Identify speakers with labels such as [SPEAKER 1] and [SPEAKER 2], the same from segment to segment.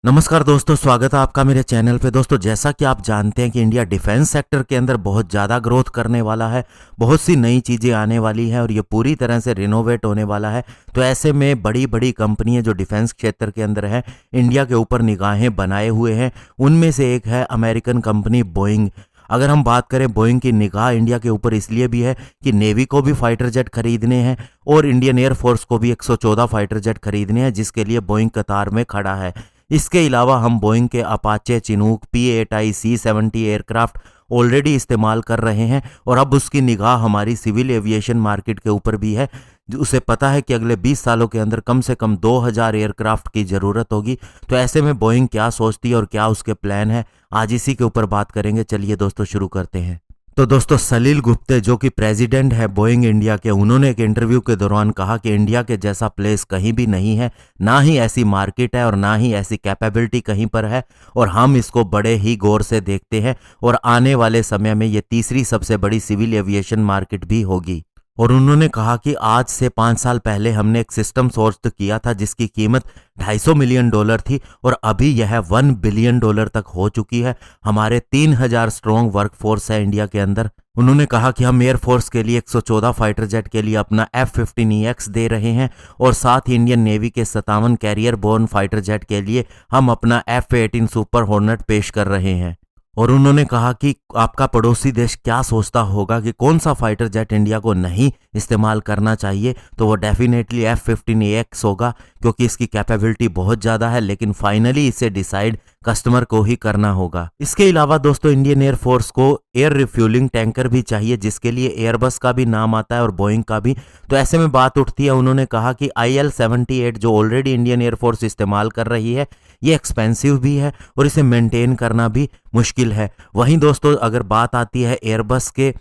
[SPEAKER 1] नमस्कार दोस्तों, स्वागत है आपका मेरे चैनल पे। दोस्तों, जैसा कि आप जानते हैं कि इंडिया डिफेंस सेक्टर के अंदर बहुत ज़्यादा ग्रोथ करने वाला है, बहुत सी नई चीज़ें आने वाली हैं और ये पूरी तरह से रिनोवेट होने वाला है। तो ऐसे में बड़ी बड़ी कंपनियां जो डिफेंस क्षेत्र के अंदर हैं, इंडिया के ऊपर निगाहें बनाए हुए हैं। उनमें से एक है अमेरिकन कंपनी बोइंग। अगर हम बात करें, बोइंग की निगाह इंडिया के ऊपर इसलिए भी है कि नेवी को भी फाइटर जेट खरीदने हैं और इंडियन एयरफोर्स को भी 114 फाइटर जेट खरीदने हैं, जिसके लिए बोइंग कतार में खड़ा है। इसके अलावा हम बोइंग के Apache, Chinook, P-8I, C-70 aircraft already इस्तेमाल कर रहे हैं और अब उसकी निगाह हमारी सिविल एविएशन मार्केट के ऊपर भी है। उसे पता है कि अगले 20 सालों के अंदर कम से कम 2000 एयरक्राफ्ट की ज़रूरत होगी। तो ऐसे में बोइंग क्या सोचती है और क्या उसके प्लान है, आज इसी के ऊपर बात करेंगे। चलिए दोस्तों, शुरू करते हैं। तो दोस्तों, सलील गुप्ते जो कि प्रेसिडेंट है बोइंग इंडिया के, उन्होंने एक इंटरव्यू के दौरान कहा कि इंडिया के जैसा प्लेस कहीं भी नहीं है, ना ही ऐसी मार्केट है और ना ही ऐसी कैपेबिलिटी कहीं पर है, और हम इसको बड़े ही गौर से देखते हैं और आने वाले समय में ये तीसरी सबसे बड़ी सिविल एविएशन मार्केट भी होगी। और उन्होंने कहा कि आज से 5 साल पहले हमने एक सिस्टम सोर्स किया था जिसकी कीमत $250 मिलियन थी और अभी यह $1 बिलियन तक हो चुकी है। हमारे 3000 स्ट्रॉन्ग वर्कफोर्स है इंडिया के अंदर। उन्होंने कहा कि हम एयरफोर्स के लिए 114 फाइटर जेट के लिए अपना F-15EX दे रहे हैं और साथ ही इंडियन नेवी के 57 कैरियर बोर्न फाइटर जेट के लिए हम अपना F-18 सुपर हॉर्नेट पेश कर रहे हैं। और उन्होंने कहा कि आपका पड़ोसी देश क्या सोचता होगा कि कौन सा फाइटर जेट इंडिया को नहीं इस्तेमाल करना चाहिए, तो वो डेफिनेटली F-15EX होगा, क्योंकि इसकी कैपेबिलिटी बहुत ज़्यादा है, लेकिन फाइनली इसे डिसाइड कस्टमर को ही करना होगा। इसके अलावा दोस्तों, इंडियन एयरफोर्स को एयर रिफ्यूलिंग टैंकर भी चाहिए, जिसके लिए एयरबस का भी नाम आता है और बोइंग का भी। तो ऐसे में बात उठती है, उन्होंने कहा कि IL-78 जो ऑलरेडी इंडियन एयरफोर्स इस्तेमाल कर रही है, ये एक्सपेंसिव भी है और इसे मेंटेन करना भी मुश्किल है। वहीं दोस्तों, अगर बात आती है एयरबस के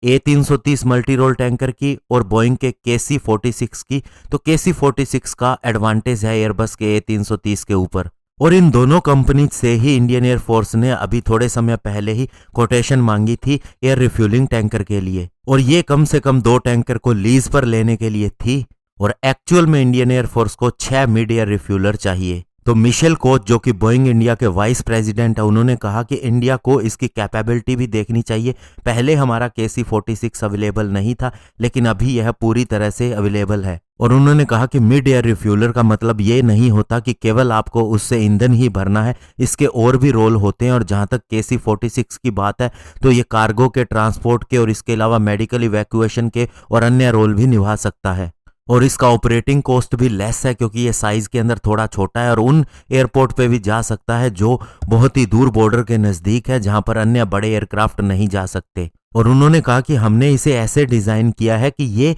[SPEAKER 1] A330 मल्टी रोल टैंकर की और बोइंग के KC-46 की, तो KC-46 का एडवांटेज है एयरबस के A330 के ऊपर। और इन दोनों कंपनी से ही इंडियन एयरफोर्स ने अभी थोड़े समय पहले ही कोटेशन मांगी थी एयर रिफ्यूलिंग टैंकर के लिए, और ये कम से कम 2 टैंकर को लीज पर लेने के लिए थी। और एक्चुअल में इंडियन एयरफोर्स को 6 मिड एयर रिफ्यूलर चाहिए। तो मिशेल कोच जो कि बोइंग इंडिया के वाइस प्रेसिडेंट है, उन्होंने कहा कि इंडिया को इसकी कैपेबिलिटी भी देखनी चाहिए। पहले हमारा KC-46 अवेलेबल नहीं था, लेकिन अभी यह पूरी तरह से अवेलेबल है। और उन्होंने कहा कि मिड एयर रिफ्यूलर का मतलब ये नहीं होता कि केवल आपको उससे ईंधन ही भरना है, इसके और भी रोल होते हैं। और जहां तक KC-46 की बात है, तो ये कार्गो के, ट्रांसपोर्ट के और इसके अलावा मेडिकल इवैक्यूएशन के और अन्य रोल भी निभा सकता है। और इसका ऑपरेटिंग कॉस्ट भी लेस है, क्योंकि ये साइज़ के अंदर थोड़ा छोटा है और उन एयरपोर्ट पे भी जा सकता है जो बहुत ही दूर बॉर्डर के नज़दीक है, जहां पर अन्य बड़े एयरक्राफ्ट नहीं जा सकते। और उन्होंने कहा कि हमने इसे ऐसे डिज़ाइन किया है कि ये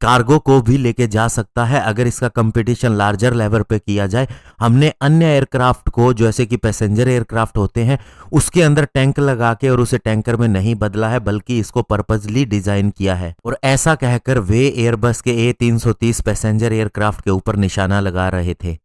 [SPEAKER 1] कार्गो को भी लेके जा सकता है अगर इसका कंपटीशन लार्जर लेवल पे किया जाए। हमने अन्य एयरक्राफ्ट को, जैसे कि पैसेंजर एयरक्राफ्ट होते हैं, उसके अंदर टैंक लगा के और उसे टैंकर में नहीं बदला है, बल्कि इसको पर्पजली डिजाइन किया है। और ऐसा कहकर वे एयरबस के A330 पैसेंजर एयरक्राफ्ट के ऊपर निशाना लगा रहे थे।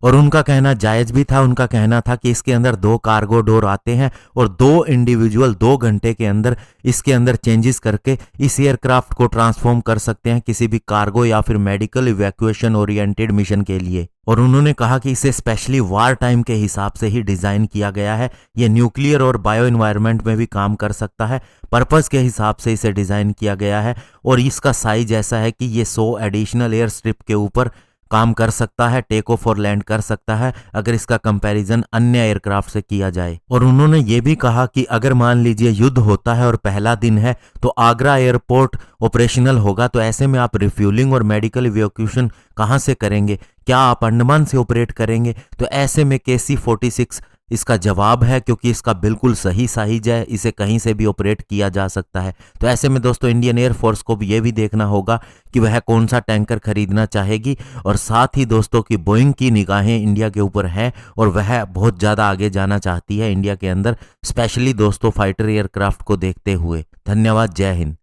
[SPEAKER 1] और उनका कहना जायज भी था। उनका कहना था कि इसके अंदर 2 कार्गो डोर आते हैं और 2 इंडिविजुअल 2 घंटे के अंदर इसके अंदर चेंजेस करके इस एयरक्राफ्ट को ट्रांसफॉर्म कर सकते हैं किसी भी कार्गो या फिर मेडिकल इवैक्यूएशन ओरिएंटेड मिशन के लिए। और उन्होंने कहा कि इसे स्पेशली वार टाइम के हिसाब से ही डिजाइन किया गया है। ये न्यूक्लियर और बायो इन्वायरमेंट में भी काम कर सकता है, पर्पस के हिसाब से इसे डिजाइन किया गया है। और इसका साइज ऐसा है कि ये 100 एडिशनल एयर स्ट्रिप के ऊपर काम कर सकता है, टेक ऑफ और लैंड कर सकता है, अगर इसका कंपैरिजन अन्य एयरक्राफ्ट से किया जाए। और उन्होंने ये भी कहा कि अगर मान लीजिए युद्ध होता है और पहला दिन है, तो आगरा एयरपोर्ट ऑपरेशनल होगा, तो ऐसे में आप रिफ्यूलिंग और मेडिकल इवैक्यूएशन कहाँ से करेंगे? क्या आप अंडमान से ऑपरेट करेंगे? तो ऐसे में KC-46 इसका जवाब है, क्योंकि इसका बिल्कुल सही साइज है, इसे कहीं से भी ऑपरेट किया जा सकता है। तो ऐसे में दोस्तों, इंडियन एयरफोर्स को भी ये भी देखना होगा कि वह कौन सा टैंकर खरीदना चाहेगी। और साथ ही दोस्तों की बोइंग की निगाहें इंडिया के ऊपर हैं और वह बहुत ज़्यादा आगे जाना चाहती है इंडिया के अंदर, स्पेशली दोस्तों फाइटर एयरक्राफ्ट को देखते हुए। धन्यवाद, जय हिंद।